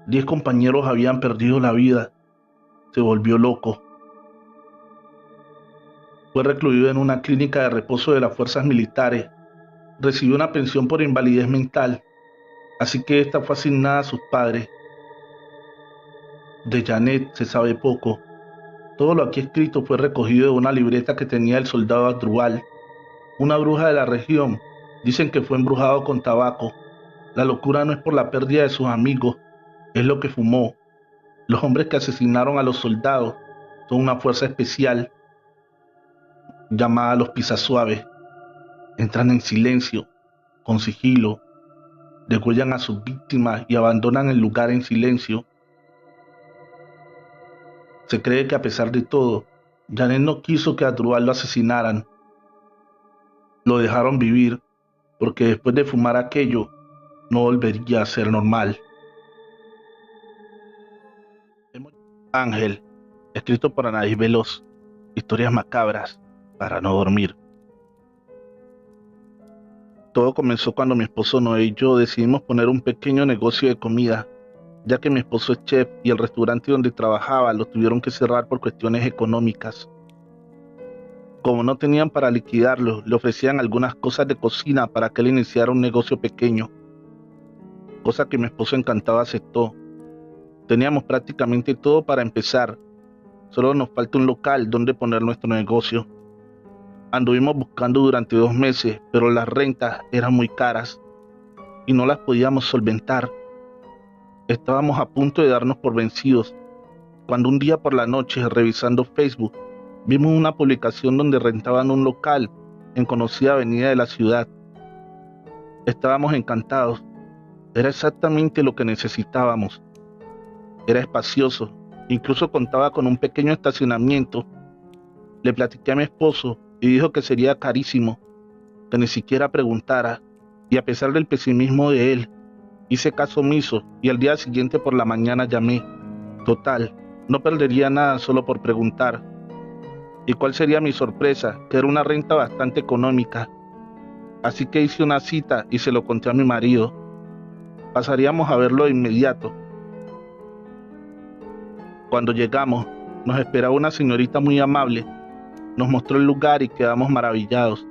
10 compañeros habían perdido la vida. Se volvió loco. Fue recluido en una clínica de reposo de las fuerzas militares. Recibió una pensión por invalidez mental, así que esta fue asignada a sus padres. De Janet se sabe poco. Todo lo aquí escrito fue recogido de una libreta que tenía el soldado Asdrúbal. Una bruja de la región. Dicen que fue embrujado con tabaco. La locura no es por la pérdida de sus amigos, es lo que fumó. Los hombres que asesinaron a los soldados son una fuerza especial llamada los pisasuaves. Entran en silencio, con sigilo, degüellan a sus víctimas y abandonan el lugar en silencio. Se cree que a pesar de todo, Janet no quiso que a Asdrúbal lo asesinaran. Lo dejaron vivir, porque después de fumar aquello, no volvería a ser normal. Ángel, escrito por Anaís Veloz. Historias macabras para no dormir. Todo comenzó cuando mi esposo Noé y yo decidimos poner un pequeño negocio de comida, ya que mi esposo es chef y el restaurante donde trabajaba lo tuvieron que cerrar por cuestiones económicas. Como no tenían para liquidarlo, le ofrecían algunas cosas de cocina para que él iniciara un negocio pequeño, cosa que mi esposo encantado aceptó. Teníamos prácticamente todo para empezar, solo nos falta un local donde poner nuestro negocio. Anduvimos buscando durante 2 meses, pero las rentas eran muy caras. y no las podíamos solventar. Estábamos a punto de darnos por vencidos, cuando un día por la noche, revisando Facebook, vimos una publicación donde rentaban un local en conocida avenida de la ciudad. Estábamos encantados. Era exactamente lo que necesitábamos. Era espacioso, incluso contaba con un pequeño estacionamiento. Le platiqué a mi esposo y dijo que sería carísimo, que ni siquiera preguntara, y a pesar del pesimismo de él, hice caso omiso y al día siguiente por la mañana llamé. Total, no perdería nada solo por preguntar. ¿Y cuál sería mi sorpresa? Que era una renta bastante económica. Así que hice una cita y se lo conté a mi marido. Pasaríamos a verlo de inmediato. Cuando llegamos, nos esperaba una señorita muy amable. Nos mostró el lugar y quedamos maravillados.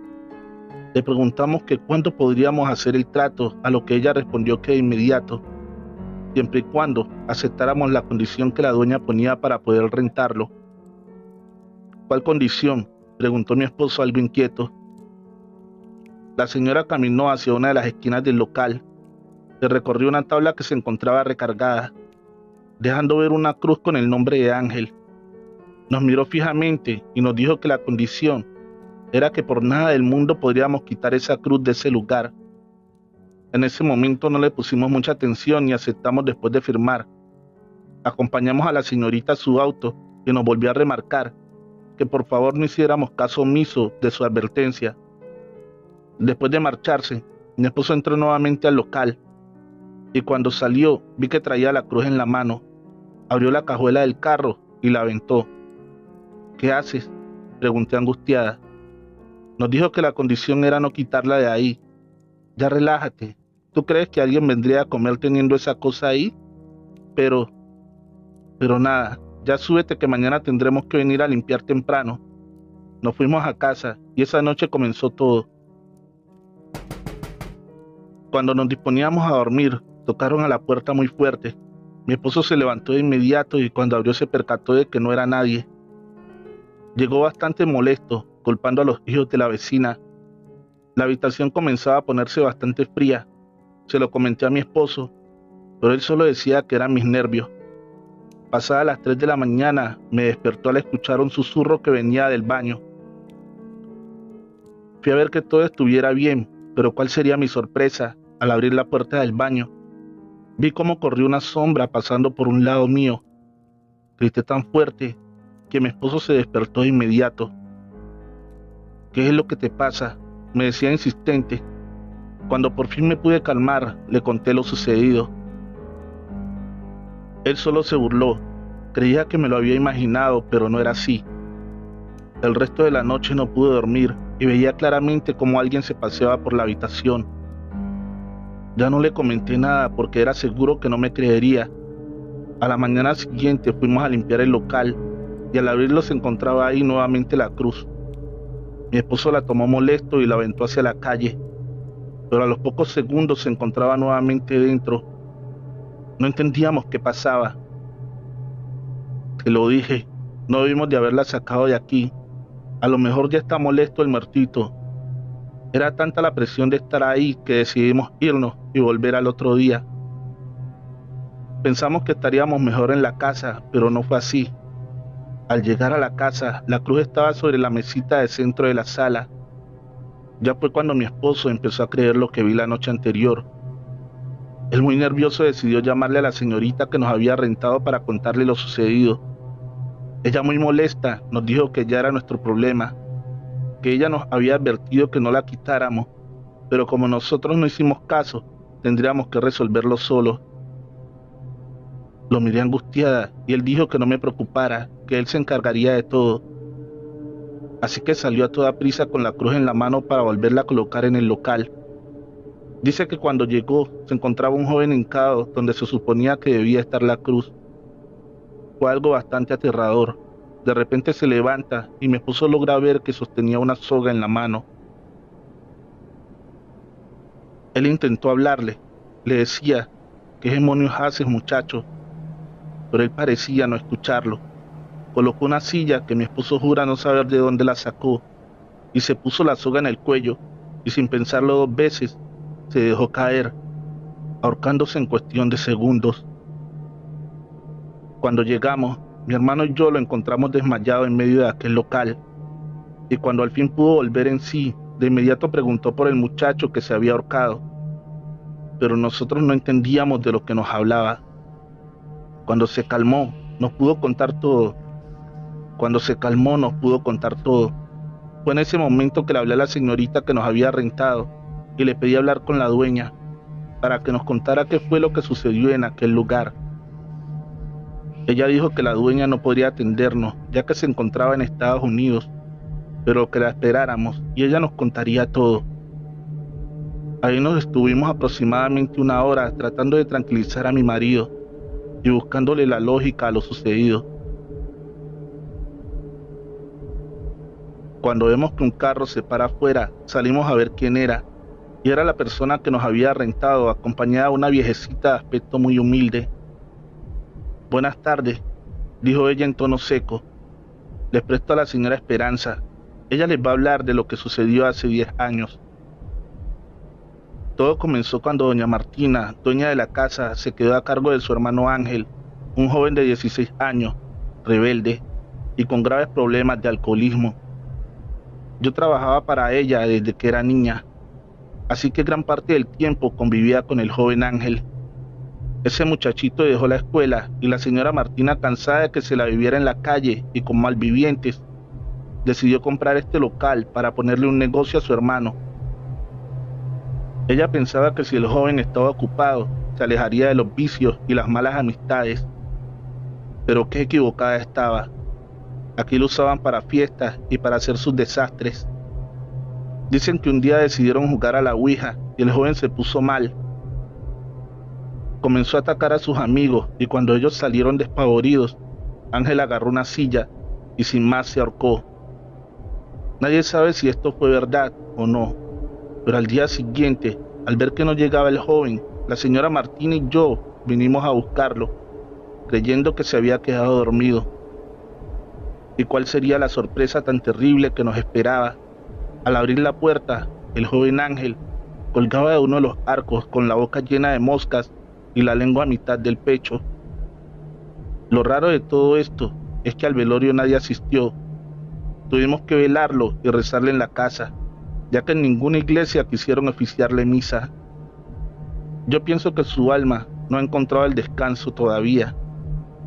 Le preguntamos que cuánto podríamos hacer el trato, a lo que ella respondió que de inmediato, siempre y cuando aceptáramos la condición que la dueña ponía para poder rentarlo. ¿Cuál condición?, preguntó mi esposo algo inquieto. La señora caminó hacia una de las esquinas del local. Se recorrió una tabla que se encontraba recargada, dejando ver una cruz con el nombre de Ángel. Nos miró fijamente y nos dijo que la condición era que por nada del mundo podríamos quitar esa cruz de ese lugar. En ese momento no le pusimos mucha atención y aceptamos después de firmar. Acompañamos a la señorita a su auto y nos volvió a remarcar que por favor no hiciéramos caso omiso de su advertencia. Después de marcharse, mi esposo entró nuevamente al local y cuando salió vi que traía la cruz en la mano. Abrió la cajuela del carro y la aventó. ¿Qué haces?, pregunté angustiada. Nos dijo que la condición era no quitarla de ahí. Ya relájate. ¿Tú crees que alguien vendría a comer teniendo esa cosa ahí? Pero nada, ya súbete que mañana tendremos que venir a limpiar temprano. Nos fuimos a casa y esa noche comenzó todo. Cuando nos disponíamos a dormir, tocaron a la puerta muy fuerte. Mi esposo se levantó de inmediato y cuando abrió se percató de que no era nadie. Llegó bastante molesto, culpando a los hijos de la vecina. La habitación comenzaba a ponerse bastante fría. Se lo comenté a mi esposo, pero él solo decía que eran mis nervios. Pasadas las 3 de la mañana, me despertó al escuchar un susurro que venía del baño. Fui a ver que todo estuviera bien, pero ¿cuál sería mi sorpresa al abrir la puerta del baño? Vi cómo corrió una sombra pasando por un lado mío. Grité tan fuerte que mi esposo se despertó de inmediato. ¿Qué es lo que te pasa?, me decía insistente. Cuando por fin me pude calmar, le conté lo sucedido. Él solo se burló. Creía que me lo había imaginado, pero no era así. El resto de la noche no pude dormir y veía claramente cómo alguien se paseaba por la habitación. Ya no le comenté nada porque era seguro que no me creería. A la mañana siguiente fuimos a limpiar el local y al abrirlo se encontraba ahí nuevamente la cruz. Mi esposo la tomó molesto y la aventó hacia la calle, pero a los pocos segundos se encontraba nuevamente dentro. No entendíamos qué pasaba. Te lo dije, no debimos de haberla sacado de aquí. A lo mejor ya está molesto el muertito. Era tanta la presión de estar ahí que decidimos irnos y volver al otro día. Pensamos que estaríamos mejor en la casa, pero no fue así. Al llegar a la casa, la cruz estaba sobre la mesita del centro de la sala. Ya fue cuando mi esposo empezó a creer lo que vi la noche anterior. Él, muy nervioso, decidió llamarle a la señorita que nos había rentado para contarle lo sucedido. Ella, muy molesta, nos dijo que ya era nuestro problema, que ella nos había advertido que no la quitáramos, pero como nosotros no hicimos caso, tendríamos que resolverlo solos. Lo miré angustiada y él dijo que no me preocupara, que él se encargaría de todo. Así que salió a toda prisa con la cruz en la mano para volverla a colocar en el local. Dice que cuando llegó se encontraba un joven hincado donde se suponía que debía estar la cruz. Fue algo bastante aterrador. De repente se levanta y mi esposo logra ver que sostenía una soga en la mano. Él intentó hablarle, le decía, ¿qué demonios haces, muchacho? Pero él parecía no escucharlo. Colocó una silla que mi esposo jura no saber de dónde la sacó y se puso la soga en el cuello y sin pensarlo 2 veces se dejó caer. ahorcándose en cuestión de segundos. Cuando llegamos, mi hermano y yo lo encontramos desmayado en medio de aquel local, y cuando al fin pudo volver en sí, de inmediato preguntó por el muchacho que se había ahorcado, pero nosotros no entendíamos de lo que nos hablaba. Cuando se calmó, nos pudo contar todo. Fue en ese momento que le hablé a la señorita que nos había rentado y le pedí hablar con la dueña para que nos contara qué fue lo que sucedió en aquel lugar. Ella dijo que la dueña no podría atendernos, ya que se encontraba en Estados Unidos, pero que la esperáramos y ella nos contaría todo. Ahí nos estuvimos aproximadamente 1 hora tratando de tranquilizar a mi marido y buscándole la lógica a lo sucedido. Cuando vemos que un carro se para afuera, salimos a ver quién era, y era la persona que nos había rentado, acompañada de una viejecita de aspecto muy humilde. «Buenas tardes», dijo ella en tono seco. «Les presto a la señora Esperanza. Ella les va a hablar de lo que sucedió hace 10 años. Todo comenzó cuando doña Martina, dueña de la casa, se quedó a cargo de su hermano Ángel, un joven de 16 años, rebelde y con graves problemas de alcoholismo. Yo trabajaba para ella desde que era niña, así que gran parte del tiempo convivía con el joven Ángel. Ese muchachito dejó la escuela y la señora Martina, cansada de que se la viviera en la calle y con malvivientes, decidió comprar este local para ponerle un negocio a su hermano. Ella pensaba que si el joven estaba ocupado, se alejaría de los vicios y las malas amistades. Pero qué equivocada estaba. Aquí lo usaban para fiestas y para hacer sus desastres. Dicen que un día decidieron jugar a la ouija y el joven se puso mal. Comenzó a atacar a sus amigos y cuando ellos salieron despavoridos, Ángel agarró una silla y sin más se ahorcó. Nadie sabe si esto fue verdad o no, pero al día siguiente, al ver que no llegaba el joven, la señora Martina y yo vinimos a buscarlo, creyendo que se había quedado dormido. ¿Y cuál sería la sorpresa tan terrible que nos esperaba? Al abrir la puerta, el joven Ángel colgaba de uno de los arcos con la boca llena de moscas y la lengua a mitad del pecho. Lo raro de todo esto es que al velorio nadie asistió. Tuvimos que velarlo y rezarle en la casa, ya que en ninguna iglesia quisieron oficiarle misa. Yo pienso que su alma no ha encontrado el descanso todavía,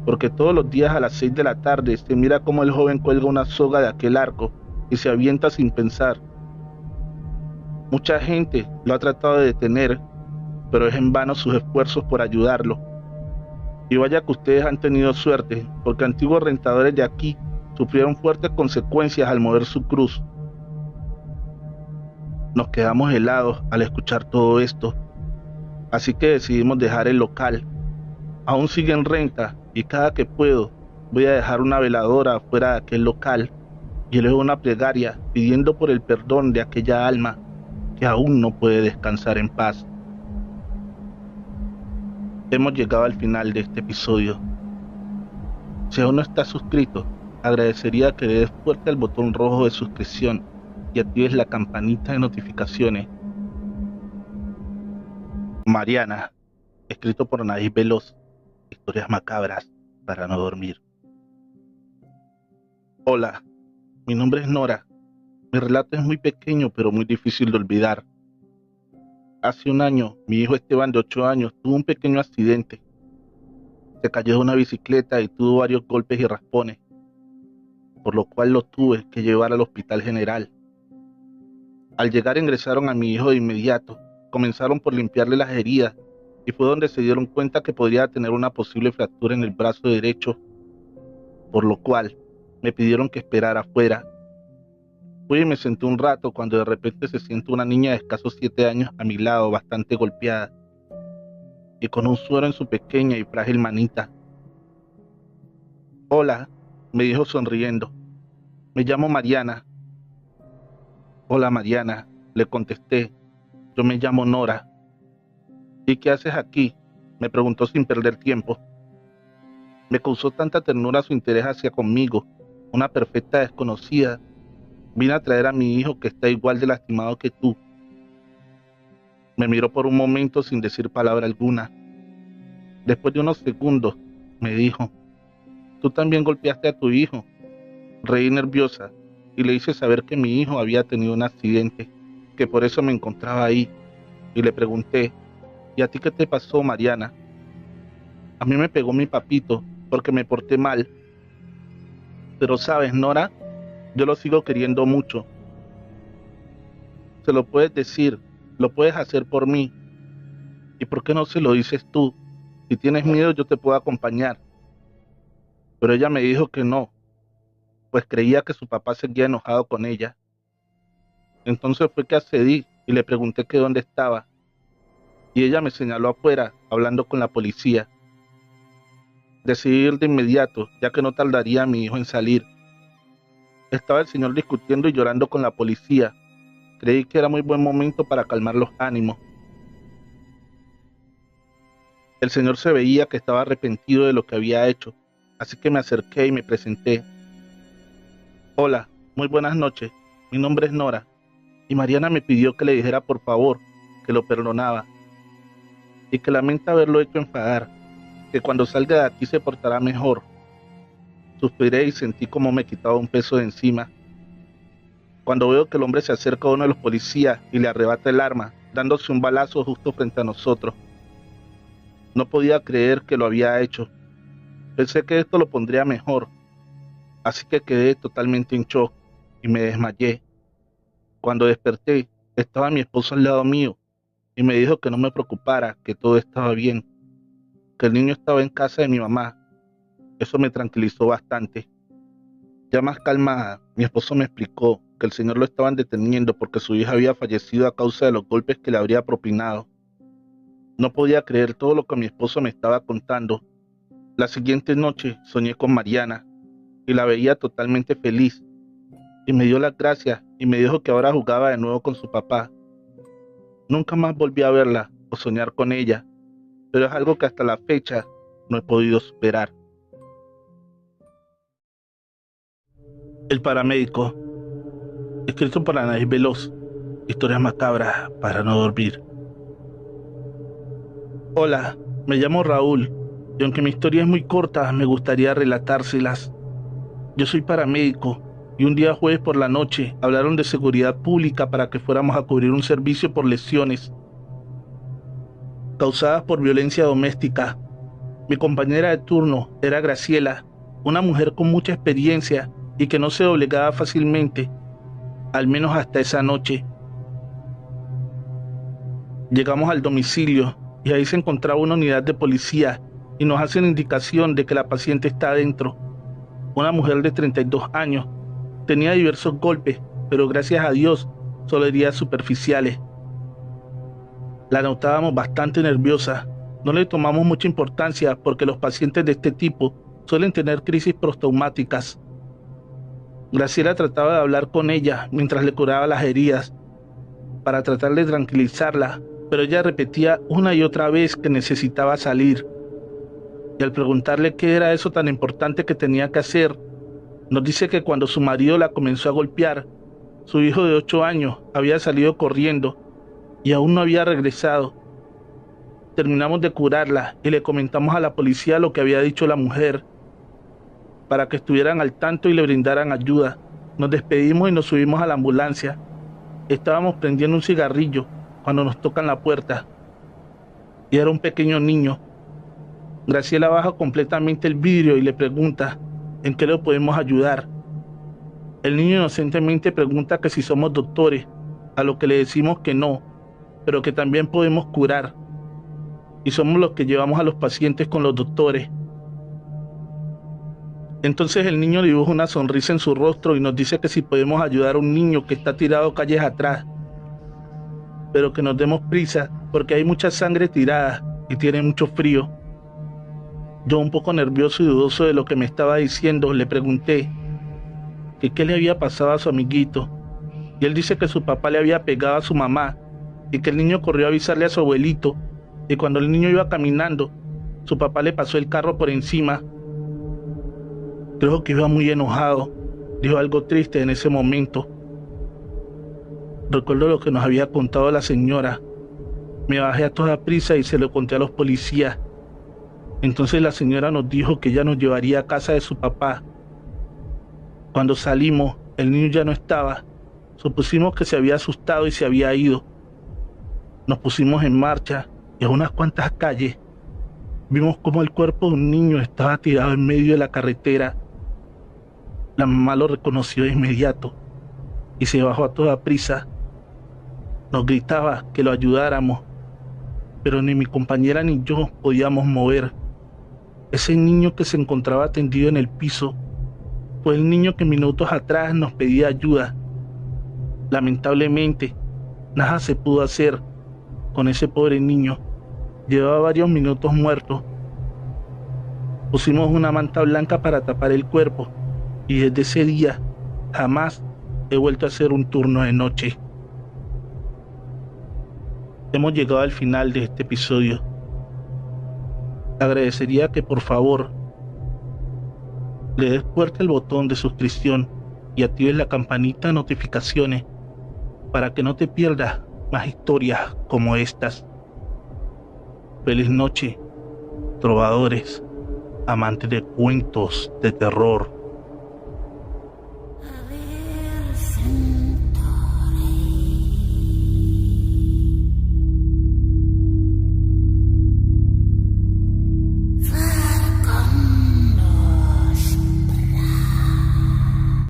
porque todos los días a las 6 de la tarde se mira cómo el joven cuelga una soga de aquel arco y se avienta sin pensar. Mucha gente lo ha tratado de detener, pero es en vano sus esfuerzos por ayudarlo. Y vaya que ustedes han tenido suerte, porque antiguos rentadores de aquí sufrieron fuertes consecuencias al mover su cruz. Nos quedamos helados al escuchar todo esto, así que decidimos dejar el local. Aún sigue en renta y cada que puedo voy a dejar una veladora afuera de aquel local y elevo una plegaria pidiendo por el perdón de aquella alma que aún no puede descansar en paz. Hemos llegado al final de este episodio. Si aún no estás suscrito, agradecería que le des fuerte al botón rojo de suscripción y actives la campanita de notificaciones. Mariana, escrito por Anaís Veloz, historias macabras para no dormir. Hola, mi nombre es Nora. Mi relato es muy pequeño pero muy difícil de olvidar. Hace un año, mi hijo Esteban de 8 años tuvo un pequeño accidente. Se cayó de una bicicleta y tuvo varios golpes y raspones, por lo cual lo tuve que llevar al hospital general. Al llegar ingresaron a mi hijo de inmediato, comenzaron por limpiarle las heridas y fue donde se dieron cuenta que podría tener una posible fractura en el brazo derecho, por lo cual me pidieron que esperara afuera. Fui y me senté un rato cuando de repente se siente una niña de escasos 7 años a mi lado, bastante golpeada y con un suero en su pequeña y frágil manita. «Hola», me dijo sonriendo. «Me llamo Mariana». «Hola Mariana», le contesté. «Yo me llamo Nora». «¿Y qué haces aquí?», me preguntó sin perder tiempo. Me causó tanta ternura su interés hacia conmigo, una perfecta desconocida. «Vine a traer a mi hijo que está igual de lastimado que tú». Me miró por un momento sin decir palabra alguna. Después de unos segundos, me dijo: «Tú también golpeaste a tu hijo». Reí nerviosa y le hice saber que mi hijo había tenido un accidente, que por eso me encontraba ahí, y le pregunté: «¿Y a ti qué te pasó, Mariana?». «A mí me pegó mi papito porque me porté mal. Pero sabes, Nora, yo lo sigo queriendo mucho. Se lo puedes decir, lo puedes hacer por mí. ¿Y por qué no se lo dices tú? Si tienes miedo, yo te puedo acompañar». Pero ella me dijo que no, pues creía que su papá seguía enojado con ella. Entonces fue que accedí y le pregunté que dónde estaba, y ella me señaló afuera, hablando con la policía. Decidí ir de inmediato, ya que no tardaría mi hijo en salir. Estaba el señor discutiendo y llorando con la policía. Creí que era muy buen momento para calmar los ánimos. El señor se veía que estaba arrepentido de lo que había hecho, así que me acerqué y me presenté. «Hola, muy buenas noches. Mi nombre es Nora, y Mariana me pidió que le dijera por favor que lo perdonaba y que lamenta haberlo hecho enfadar, que cuando salga de aquí se portará mejor». Suspiré y sentí como me quitaba un peso de encima. Cuando veo que el hombre se acerca a uno de los policías y le arrebata el arma, dándose un balazo justo frente a nosotros. No podía creer que lo había hecho. Pensé que esto lo pondría mejor, así que quedé totalmente en shock y me desmayé. Cuando desperté, estaba mi esposo al lado mío y me dijo que no me preocupara, que todo estaba bien, que el niño estaba en casa de mi mamá. Eso me tranquilizó bastante. Ya más calmada, mi esposo me explicó que el señor lo estaban deteniendo porque su hija había fallecido a causa de los golpes que le habría propinado. No podía creer todo lo que mi esposo me estaba contando. La siguiente noche soñé con Mariana y la veía totalmente feliz, y me dio las gracias y me dijo que ahora jugaba de nuevo con su papá. Nunca más volví a verla o soñar con ella, pero es algo que hasta la fecha no he podido superar. El paramédico, escrito por Anaís Veloz. Historias macabras para no dormir. Hola, me llamo Raúl, y aunque mi historia es muy corta, me gustaría relatárselas. Yo soy paramédico, y un día jueves por la noche hablaron de seguridad pública para que fuéramos a cubrir un servicio por lesiones causadas por violencia doméstica. Mi compañera de turno era Graciela, una mujer con mucha experiencia y que no se doblegaba fácilmente, al menos hasta esa noche. Llegamos al domicilio y ahí se encontraba una unidad de policía y nos hacen indicación de que la paciente está adentro. Una mujer de 32 años. Tenía diversos golpes, pero gracias a Dios solo heridas superficiales. La notábamos bastante nerviosa. No le tomamos mucha importancia porque los pacientes de este tipo suelen tener crisis postraumáticas. Graciela trataba de hablar con ella mientras le curaba las heridas para tratar de tranquilizarla, pero ella repetía una y otra vez que necesitaba salir. Y al preguntarle qué era eso tan importante que tenía que hacer, nos dice que cuando su marido la comenzó a golpear, su hijo de 8 años había salido corriendo y aún no había regresado. Terminamos de curarla y le comentamos a la policía lo que había dicho la mujer, para que estuvieran al tanto y le brindaran ayuda. Nos despedimos y nos subimos a la ambulancia. Estábamos prendiendo un cigarrillo cuando nos tocan la puerta, y era un pequeño niño. Graciela baja completamente el vidrio y le pregunta en qué le podemos ayudar. El niño inocentemente pregunta que si somos doctores, a lo que le decimos que no, pero que también podemos curar, y somos los que llevamos a los pacientes con los doctores. Entonces el niño dibuja una sonrisa en su rostro y nos dice que si podemos ayudar a un niño que está tirado calles atrás, pero que nos demos prisa porque hay mucha sangre tirada y tiene mucho frío. Yo, un poco nervioso y dudoso de lo que me estaba diciendo, le pregunté que qué le había pasado a su amiguito, y él dice que su papá le había pegado a su mamá y que el niño corrió a avisarle a su abuelito, y cuando el niño iba caminando, su papá le pasó el carro por encima. Creo que iba muy enojado, dijo algo triste en ese momento. Recuerdo lo que nos había contado la señora, Me bajé a toda prisa y se lo conté a los policías. Entonces la señora nos dijo que ella nos llevaría a casa de su papá. Cuando salimos, el niño ya no estaba. Supusimos que se había asustado y se había ido. Nos pusimos en marcha y a unas cuantas calles vimos cómo el cuerpo de un niño estaba tirado en medio de la carretera. La mamá lo reconoció de inmediato y se bajó a toda prisa. Nos gritaba que lo ayudáramos, pero ni mi compañera ni yo podíamos mover. Ese niño que se encontraba tendido en el piso fue el niño que minutos atrás nos pedía ayuda. Lamentablemente, nada se pudo hacer con ese pobre niño. Llevaba varios minutos muerto. Pusimos una manta blanca para tapar el cuerpo y desde ese día jamás he vuelto a hacer un turno de noche. Hemos llegado al final de este episodio. Agradecería que por favor le des fuerte al botón de suscripción y actives la campanita de notificaciones para que no te pierdas más historias como estas. Feliz noche, trovadores, amantes de cuentos de terror.